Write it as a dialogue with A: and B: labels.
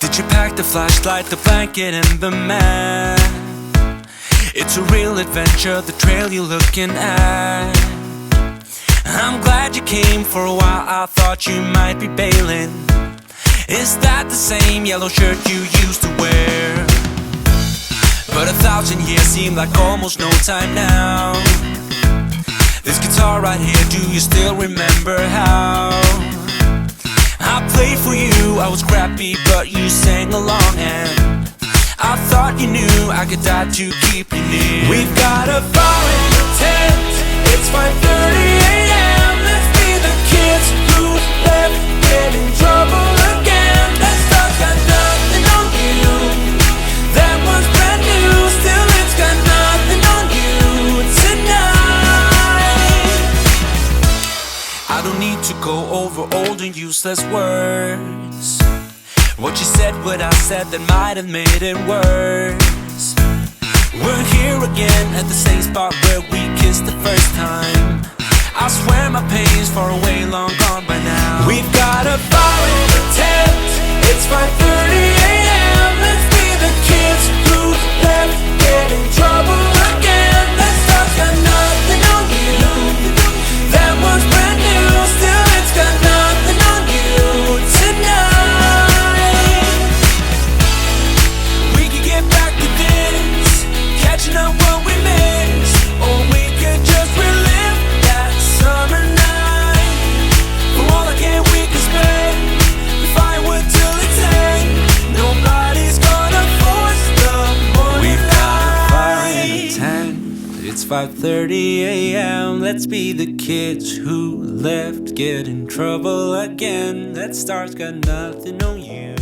A: Did you pack the flashlight, the blanket, and the map? It's a real adventure, the trail you're looking at. I'm glad you came. For a while I thought you might be bailing. Is that the same yellow shirt you used to wear? But 1,000 years seem like almost no time now. This guitar right here, do you still remember how I played for you? I was crappy but you sang along, and I thought you knew I could die to keep you near. We've got a fire in the tent. It's 5:30 a.m. Let's be the kids who left, get in trouble again. That stuff's got nothing on you. That one's brand new. Still it's got nothing on you tonight. I don't need to go over old and useless words. What you said, what I said, that might have made it worse. We're here again at the same spot where we kissed the first time. I swear my pain's far away, long gone by now. We've got a fire in the tent. It's 5:30 a.m. Let's be the kids who left, get in trouble again. That stuff's got nothing on you. That one's brand new. Still it's got nothing on you tonight. We could get back to this, catching up what we missed, or we could just relive that summer night. For all I can, we can spend the firewood till it's end. Nobody's gonna force the morning. We've got a fire in the tent. It's 5:30 a.m. Let's be the kids who left, get in trouble again. That star's got nothing on you.